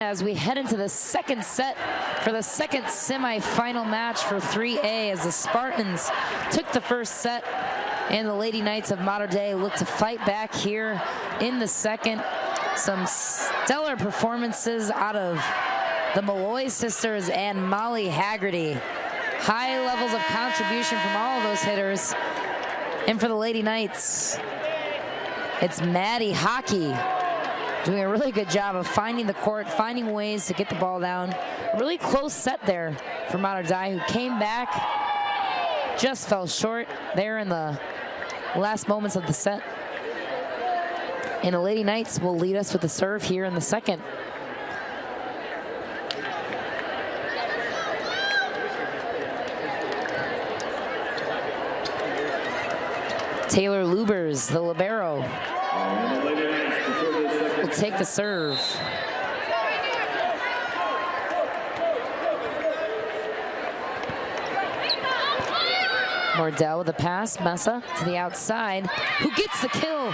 As we head into the second set for the second semifinal match for 3A, as the Spartans took the first set and the Lady Knights of Mater Dei look to fight back here in the second. Some stellar performances out of the Malloy sisters and Molly Haggerty. High levels of contribution from all of those hitters. And for the Lady Knights, it's Maddie Hockey doing a really good job of finding the court, finding ways to get the ball down. A really close set there for Mater Dei, who came back, just fell short there in the last moments of the set. And the Lady Knights will lead us with the serve here in the second. Taylor Lubers, the libero, will take the serve. Mordell with a pass, Mesa to the outside, who gets the kill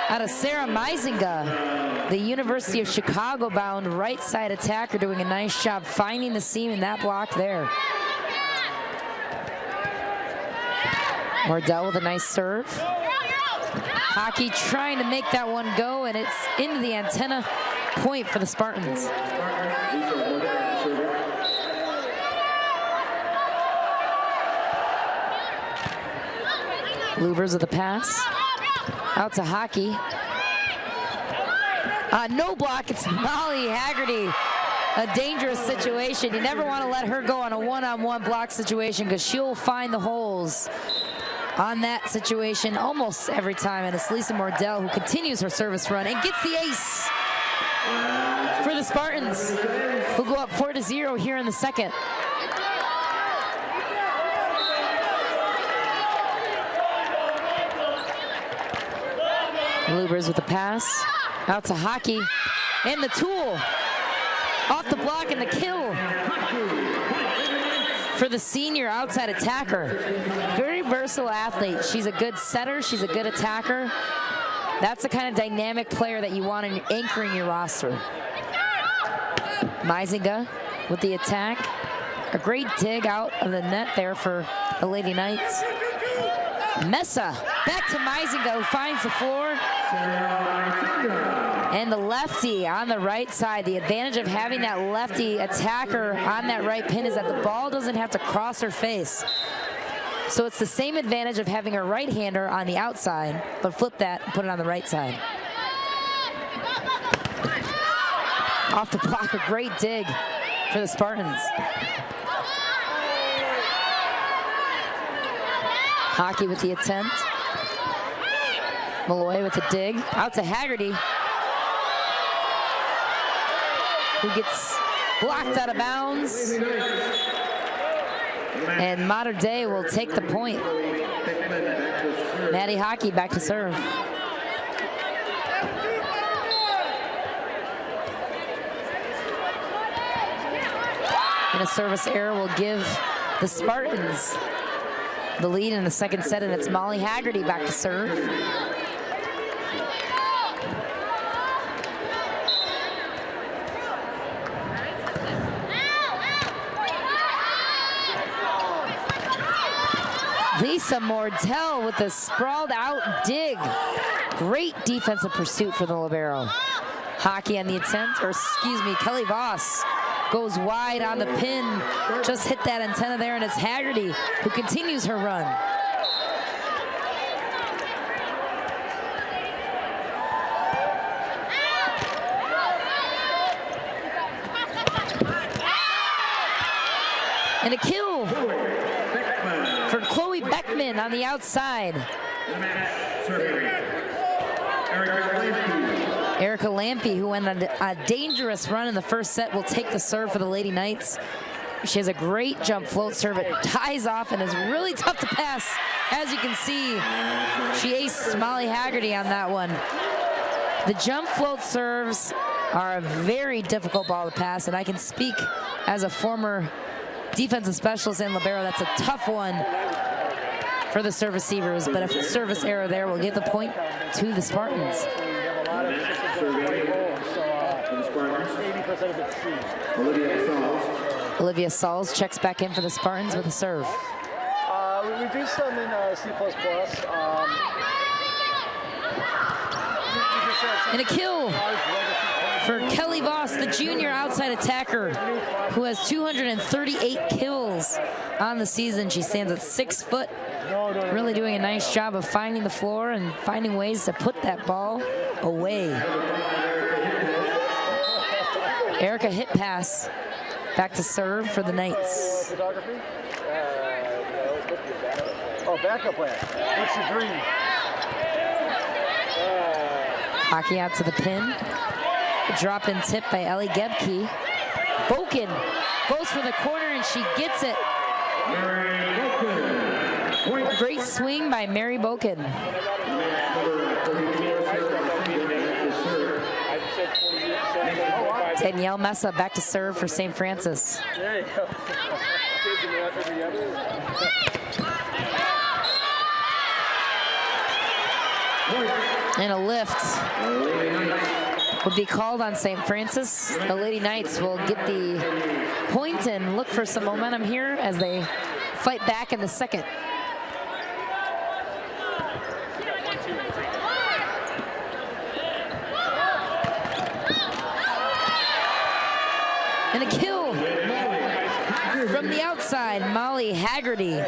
out of Sarah Meisinga, the University of Chicago bound right side attacker, doing a nice job finding the seam in that block there. Mordell with a nice serve. Hockey trying to make that one go, and it's into the antenna, point for the Spartans. Lubers with the pass. Out to Hockey. No block, it's Molly Haggerty. A dangerous situation. You never want to let her go on a one-on-one block situation, because she'll find the holes on that situation almost every time. And it's Lisa Mordell who continues her service run and gets the ace for the Spartans, who go up 4-0 here in the second. Lubers with the pass, out to Hockey, and the tool off the block, and the kill for the senior outside attacker. Very versatile athlete. She's a good setter, she's a good attacker. That's the kind of dynamic player that you want in anchoring your roster. Meisinga with the attack. A great dig out of the net there for the Lady Knights. Mesa back to Meisinga, who finds the floor. And the lefty on the right side. The advantage of having that lefty attacker on that right pin is that the ball doesn't have to cross her face. So it's the same advantage of having a right-hander on the outside, but flip that and put it on the right side. Off the block, a great dig for the Spartans. Hockey with the attempt. Malloy with the dig. Out to Haggerty, who gets blocked out of bounds. And Mater Dei will take the point. Maddie Hockey back to serve. And a service error will give the Spartans the lead in the second set, and it's Molly Haggerty back to serve. Lisa Mordell with a sprawled out dig. Great defensive pursuit for the libero. Hockey on the attempt, or excuse me, Kelly Voss goes wide on the pin. Just hit that antenna there, and it's Haggerty who continues her run. And a kill for Chloe Beckman on the outside. Erica Lampy, who went on a dangerous run in the first set, will take the serve for the Lady Knights. She has a great jump float serve. It ties off and is really tough to pass. As you can see, she aced Molly Haggerty on that one. The jump float serves are a very difficult ball to pass, and I can speak as a former defensive specialist in libero. That's a tough one for the serve receivers, but a service error there will give the point to the Spartans. 80% of it's C. Olivia Sauls checks back in for the Spartans with a serve. We do some in C++. And a kill for Kelly Voss, the junior outside attacker, who has 238 kills on the season. She stands at 6 foot, really doing a nice job of finding the floor and finding ways to put that ball away. Erica hit pass, back to serve for the Knights. Oh, backup plan. What's the dream? Hockey out to the pin. A drop in tip by Ellie Gebke. Boken goes for the corner and she gets it. Great swing by Mary Boken. Danielle Messa back to serve for St. Francis. There you go. And a lift would be called on St. Francis. The Lady Knights will get the point and look for some momentum here as they fight back in the second. And a kill from the outside, Molly Haggerty.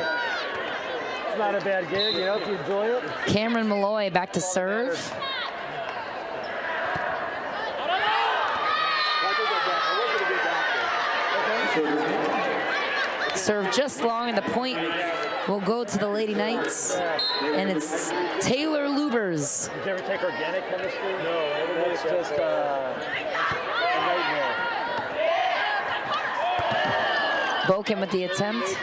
Not a bad gig, you know, if you enjoy it. Cameron Malloy back to serve. Serve just long, and the point will go to the Lady Knights. And it's Taylor Lubers. Did you ever take organic chemistry? No, it's just a nightmare. Boken with the attempt.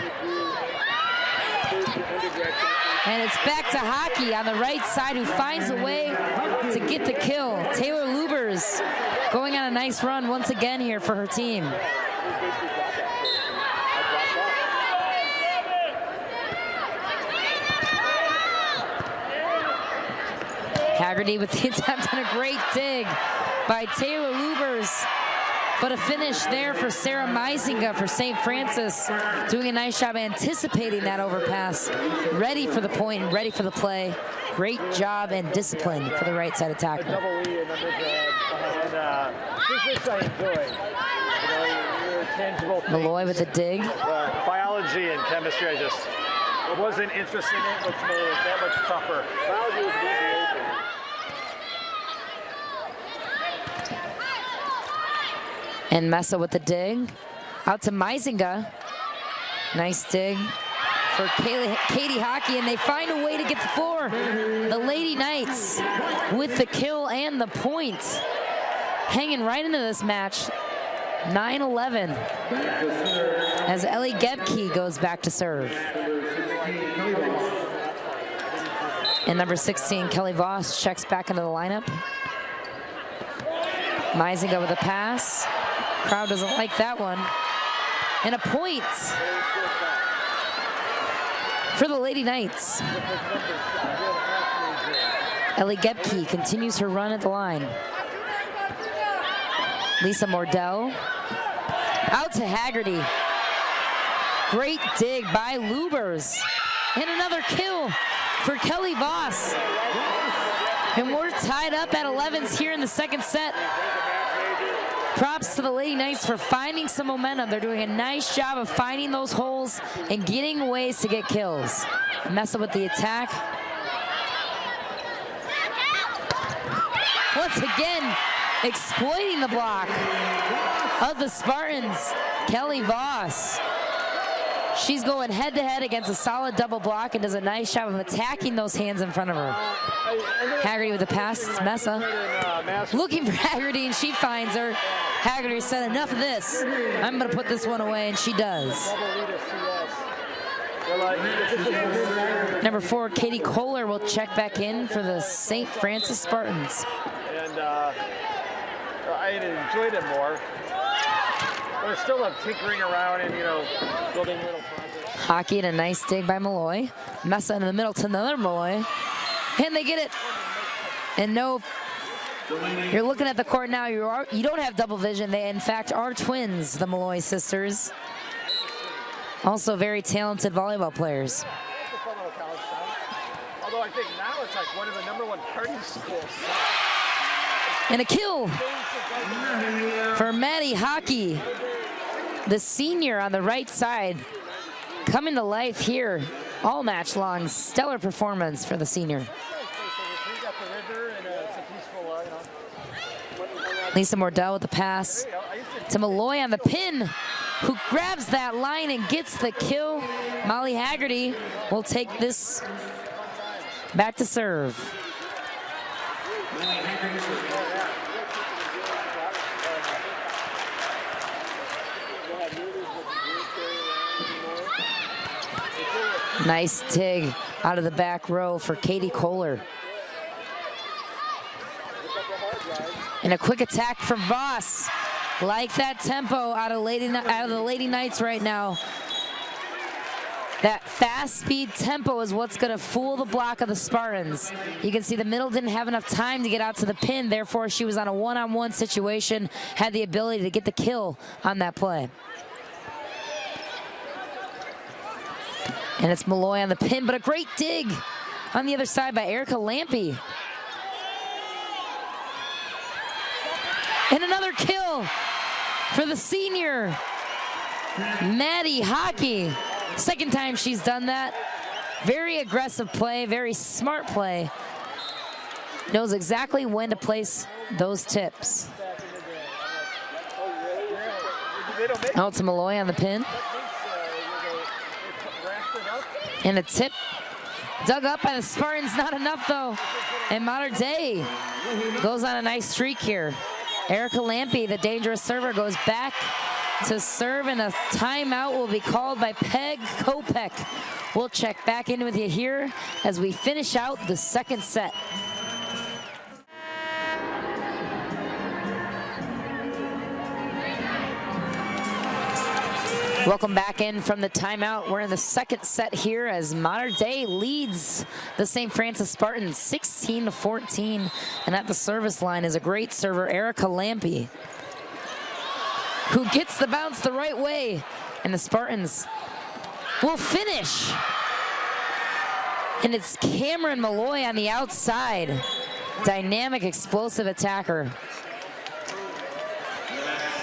And it's back to hockey on the right side, who finds a way to get the kill. Taylor Lubers going on a nice run once again here for her team. Haggerty with the attempt and a great dig by Taylor Lubers. But a finish there for Sarah Meisinga for St. Francis, doing a nice job anticipating that overpass. Ready for the point and ready for the play. Great job and discipline for the right side attacker. Double E and physics I enjoy. You know, your tangible things. Malloy with the dig. Biology and chemistry, I just wasn't interested in it, which made it that much tougher. Biology was easy. And Messa with the dig. Out to Meisinga. Nice dig for Katie Hockey, and they find a way to get the floor. The Lady Knights with the kill and the point. Hanging right into this match. 9-11. As Ellie Gebke goes back to serve. And number 16, Kelly Voss, checks back into the lineup. Meisinga with a pass. Crowd doesn't like that one. And a point for the Lady Knights. Ellie Gebke continues her run at the line. Lisa Mordell. Out to Haggerty. Great dig by Lubers. And another kill for Kelly Voss. And we're tied up at 11s here in the second set. Props to the Lady Knights for finding some momentum. They're doing a nice job of finding those holes and getting ways to get kills. Messa with the attack. Once again, exploiting the block of the Spartans, Kelly Voss. She's going head-to-head against a solid double block and does a nice job of attacking those hands in front of her. Haggerty with the pass, it's Messa. Looking for Haggerty, and she finds her. Haggerty said, enough of this. I'm going to put this one away, and she does. Number 4, Katie Kohler will check back in for the St. Francis Spartans. And I enjoyed it more. But I still love tinkering around and, you know, building little projects. Hockey and a nice dig by Malloy. Messa in the middle to another Malloy. And they get it. And no You're looking at the court now. You don't have double vision. They, in fact, are twins, the Malloy sisters. Also very talented volleyball players. Although I think now it's like one of the #1 party schools. And a kill for Maddie Hockey, the senior on the right side, coming to life here all match long. Stellar performance for the senior. Lisa Mordell with the pass to Malloy on the pin, who grabs that line and gets the kill. Molly Haggerty will take this back to serve. Nice dig out of the back row for Katie Kohler. And a quick attack from Voss. Like that tempo out of the Lady Knights right now. That fast speed tempo is what's going to fool the block of the Spartans. You can see the middle didn't have enough time to get out to the pin. Therefore, she was on a one-on-one situation, had the ability to get the kill on that play. And it's Malloy on the pin, but a great dig on the other side by Erica Lampy. And another kill for the senior, Maddie Hockey. Second time she's done that. Very aggressive play, very smart play. Knows exactly when to place those tips. Out to Malloy on the pin. And a tip dug up by the Spartans, not enough though. And Mater Dei goes on a nice streak here. Erica Lampy, the dangerous server, goes back to serve, and a timeout will be called by Peg Kopek. We'll check back in with you here as we finish out the second set. Welcome back in from the timeout. We're in the second set here as Mater Dei leads the St. Francis Spartans 16-14. And at the service line is a great server, Erica Lampy, who gets the bounce the right way. And the Spartans will finish. And it's Cameron Malloy on the outside. Dynamic, explosive attacker.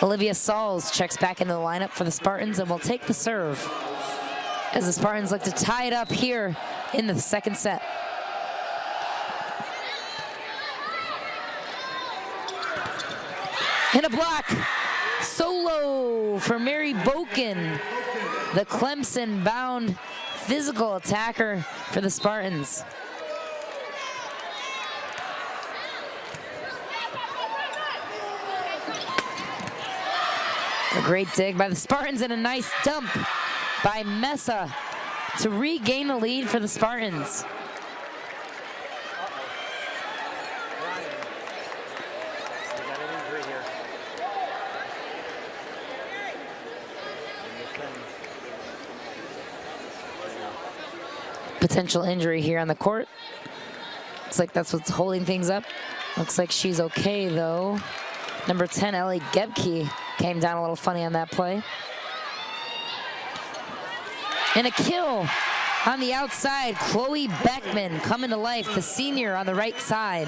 Olivia Sauls checks back into the lineup for the Spartans and will take the serve as the Spartans look to tie it up here in the second set. And a block. Solo for Mary Boken, the Clemson-bound physical attacker for the Spartans. A great dig by the Spartans and a nice dump by Mesa to regain the lead for the Spartans. Potential injury here on the court. Looks like that's what's holding things up. Looks like she's okay though. Number 10, Ellie Gebke, came down a little funny on that play. And a kill on the outside. Chloe Beckman coming to life, the senior on the right side.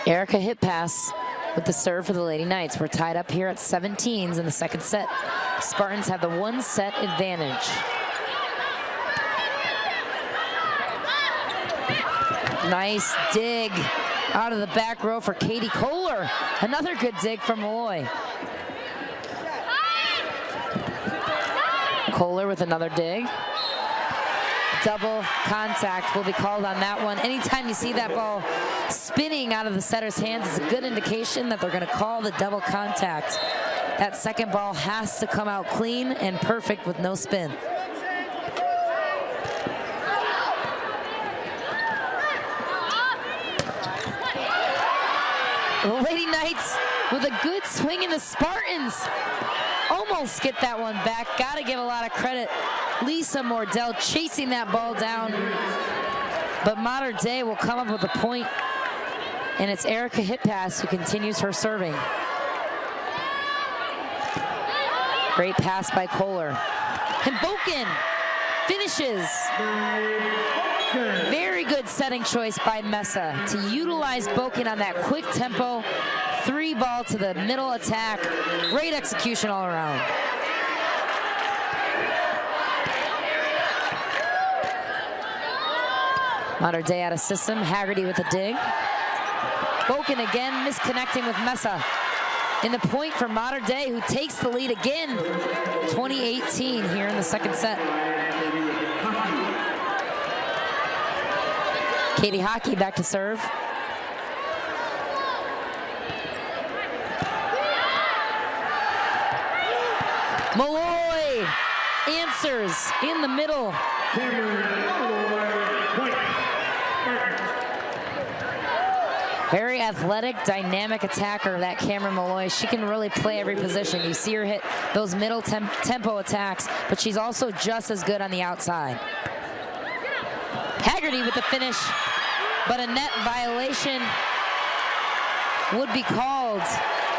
Erica hit pass with the serve for the Lady Knights. We're tied up here at 17s in the second set. Spartans have the one set advantage. Nice dig out of the back row for Katie Kohler. Another good dig from Malloy. Kohler with another dig. Double contact will be called on that one. Anytime you see that ball spinning out of the setter's hands, it's a good indication that they're going to call the double contact. That second ball has to come out clean and perfect with no spin. The Lady Knights with a good swing, and the Spartans almost get that one back. Gotta give a lot of credit. Lisa Mordell chasing that ball down, but Mater Dei will come up with a point, and it's Erica Hitpass who continues her serving. Great pass by Kohler. And Boken finishes. Very good setting choice by Mesa to utilize Boken on that quick tempo 3-ball to the middle attack. Great execution all around. Mater Dei out of system. Haggerty with a dig. Boken again misconnecting with Mesa. And the point for Mater Dei, who takes the lead again. 20-18 here in the second set. Katie Hockey back to serve. Malloy answers in the middle. Very athletic, dynamic attacker, that Cameron Malloy. She can really play every position. You see her hit those middle tempo attacks, but she's also just as good on the outside. Haggerty with the finish, but a net violation would be called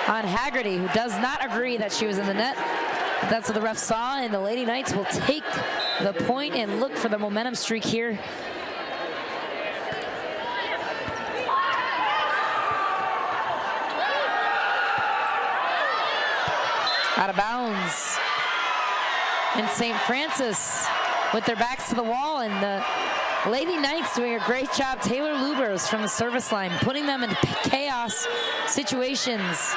on Haggerty, who does not agree that she was in the net. That's what the ref saw, and the Lady Knights will take the point and look for the momentum streak here. Out of bounds. And St. Francis with their backs to the wall, and the Lady Knights doing a great job. Taylor Lubers from the service line, putting them into chaos situations.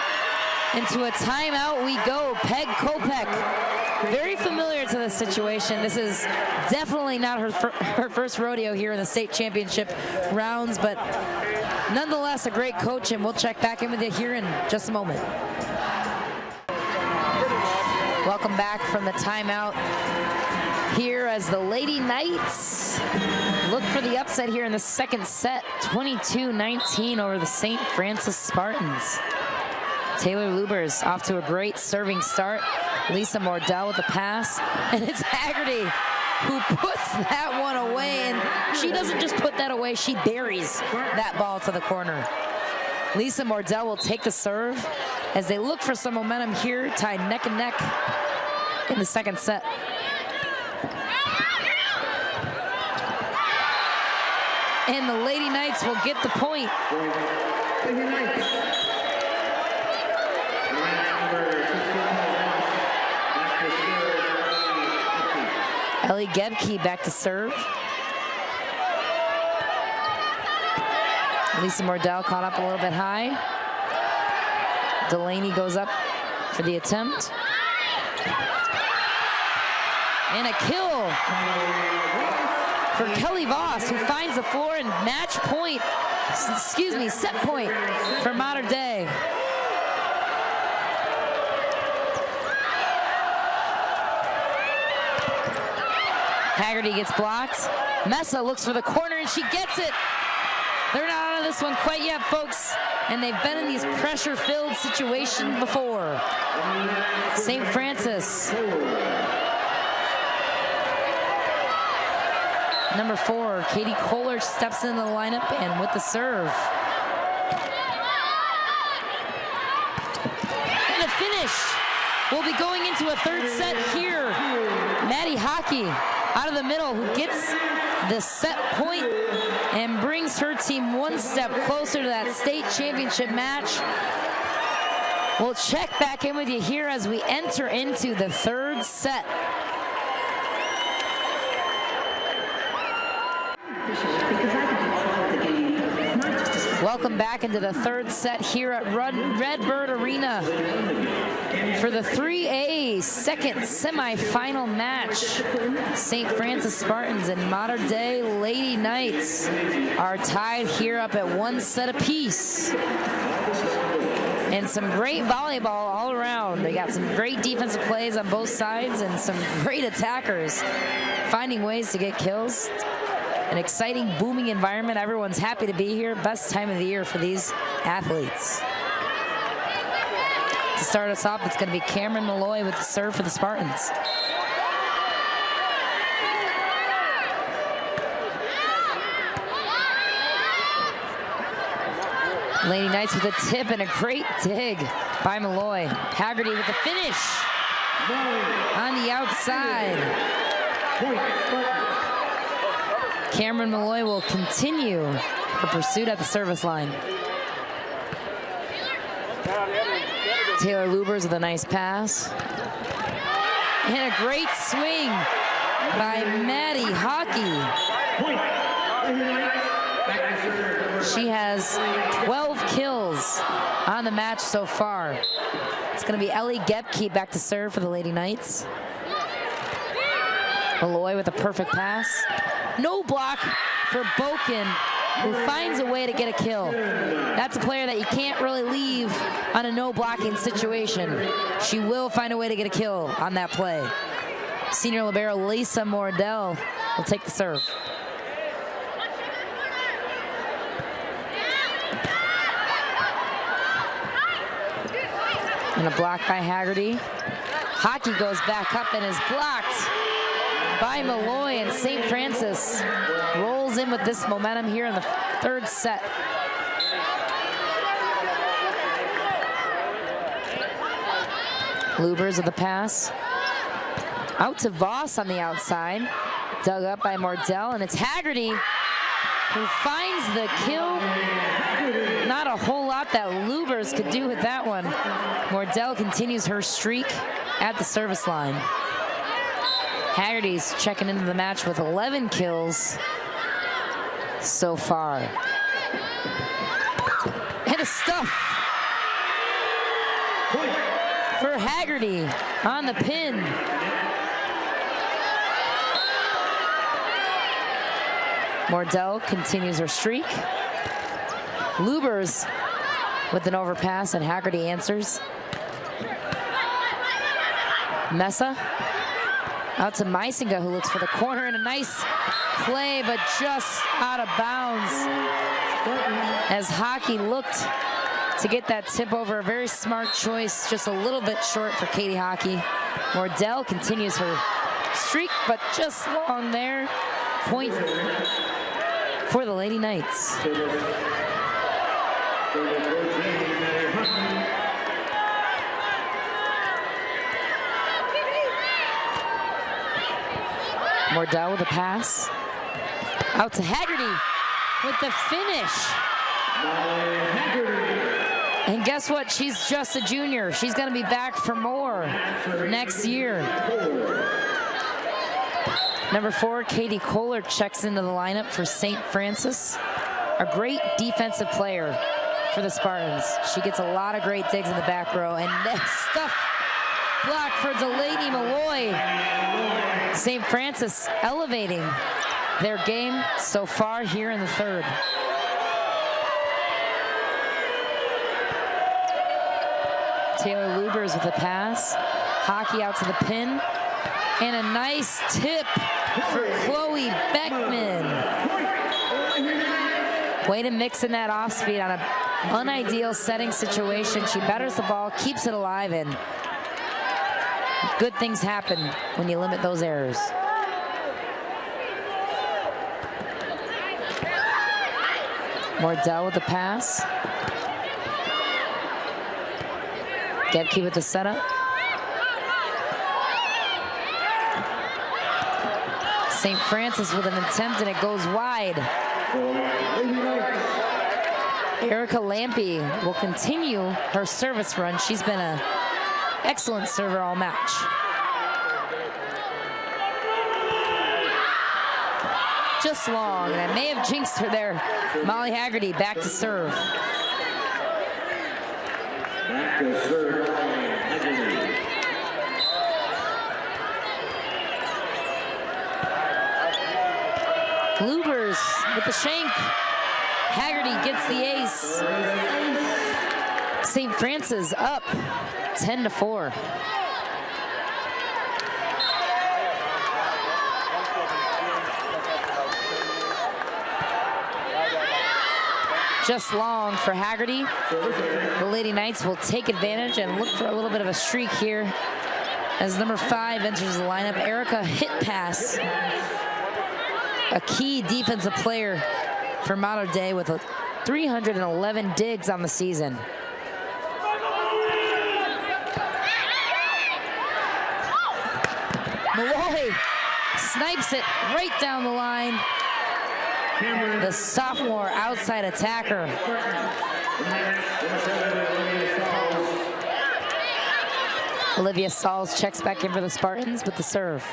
Into a timeout we go. Peg Kopech, very familiar to this situation. This is definitely not her first rodeo here in the state championship rounds, but nonetheless a great coach, and we'll check back in with you here in just a moment. Welcome back from the timeout here as the Lady Knights look for the upset here in the second set. 22-19 over the St. Francis Spartans. Taylor Lubers off to a great serving start. Lisa Mordell with the pass, and it's Haggerty who puts that one away, and she doesn't just put that away, she buries that ball to the corner. Lisa Mordell will take the serve as they look for some momentum here, tied neck and neck in the second set. And the Lady Knights will get the point. Ellie Gebke back to serve. Lisa Mordell caught up a little bit high. Delaney goes up for the attempt. And a kill for Kelly Voss, who finds the floor, and match point, excuse me, set point for Mater Dei. Haggerty gets blocked. Mesa looks for the corner, and she gets it. They're not out of this one quite yet, folks, and they've been in these pressure-filled situations before. St. Francis. Number 4, Katie Kohler steps into the lineup, and with the serve. And a finish. We'll be going into a third set here. Maddie Hockey out of the middle, who gets the set point and brings her team one step closer to that state championship match. We'll check back in with you here as we enter into the third set. Welcome back into the third set here at Redbird Arena for the 3A second semifinal match. St. Francis Spartans and Mater Dei Lady Knights are tied here up at one set apiece. And some great volleyball all around. They got some great defensive plays on both sides and some great attackers finding ways to get kills. An exciting, booming environment. Everyone's happy to be here. Best time of the year for these athletes. start us off, it's going to be Cameron Malloy with the serve for the Spartans. Lady Knights with a tip and a great dig by Malloy. Haggerty with the finish on the outside. Cameron Malloy will continue her pursuit at the service line. Taylor Lubers with a nice pass. And a great swing by Maddie Hockey. She has 12 kills on the match so far. It's going to be Ellie Gepke back to serve for the Lady Knights. Malloy with a perfect pass. No block for Boken, who finds a way to get a kill. That's a player that you can't really leave on a no blocking situation. She will find a way to get a kill on that play. Senior libero Lisa Mordell will take the serve. And a block by Haggerty. Hockey goes back up and is blocked by Malloy, and St. Francis rolls in with this momentum here in the third set. Lubers with the pass. Out to Voss on the outside. Dug up by Mordell, and it's Haggerty who finds the kill. Not a whole lot that Lubers could do with that one. Mordell continues her streak at the service line. Haggerty's checking into the match with 11 kills so far. And a stuff for Haggerty on the pin. Mordell continues her streak. Lubers with an overpass, and Haggerty answers. Mesa out to Meisinger, who looks for the corner, and a nice play, but just out of bounds as Hockey looked to get that tip over. A very smart choice, just a little bit short for Katie Hockey. Mordell continues her streak, but just long there. Point for the Lady Knights. Mordell with a pass. Out to Haggerty with the finish. And guess what? She's just a junior. She's going to be back for more next year. Number 4, Katie Kohler checks into the lineup for St. Francis. A great defensive player for the Spartans. She gets a lot of great digs in the back row, and that stuff blocked for Delaney Malloy. St. Francis elevating their game so far here in the third. Taylor Lubers with a pass. Hockey out to the pin. And a nice tip for Chloe Beckman. Way to mix in that off speed on an unideal setting situation. She batters the ball, keeps it alive, and good things happen when you limit those errors. Mordell with the pass. Gebke with the setup. St. Francis with an attempt, and it goes wide. Erica Lampy will continue her service run. She's been an excellent server all match. Just long, and I may have jinxed her there. Molly Haggerty back to serve. Back to serve, Haggerty. Lubers with the shank. Haggerty gets the ace. St. Francis up 10-4. just long for Haggerty. The Lady Knights will take advantage and look for a little bit of a streak here as number 5 enters the lineup. Erica Hitpass, a key defensive player for Mater Dei with 311 digs on the season. Malloy snipes it right down the line. The sophomore outside attacker. Olivia Sauls checks back in for the Spartans with the serve.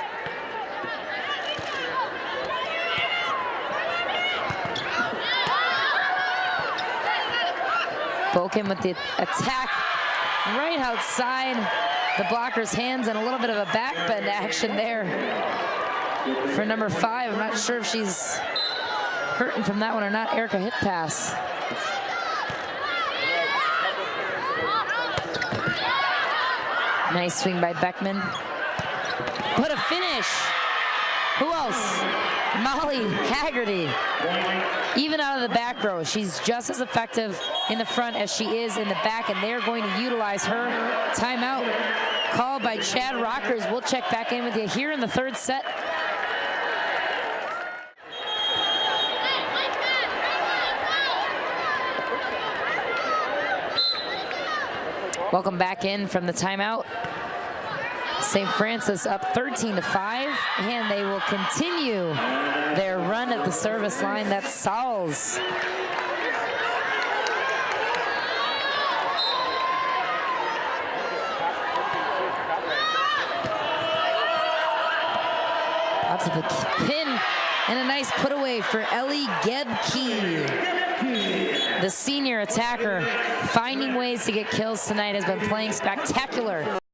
Boken with the attack right outside the blocker's hands, and a little bit of a backbend action there for number 5. I'm not sure if she's hurting from that one or not. Erica Hitpass. Nice swing by Beckman. What a finish. Who else? Molly Haggerty. Even out of the back row, she's just as effective in the front as she is in the back, and they're going to utilize her. Timeout called by Chad Rockers. We'll check back in with you here in the 3rd set. Welcome back in from the timeout. St. Francis up 13-5, and they will continue their run at the service line. That's Sauls. Out to the pin, and a nice put away for Ellie Gebke. The senior attacker, finding ways to get kills tonight, has been playing spectacular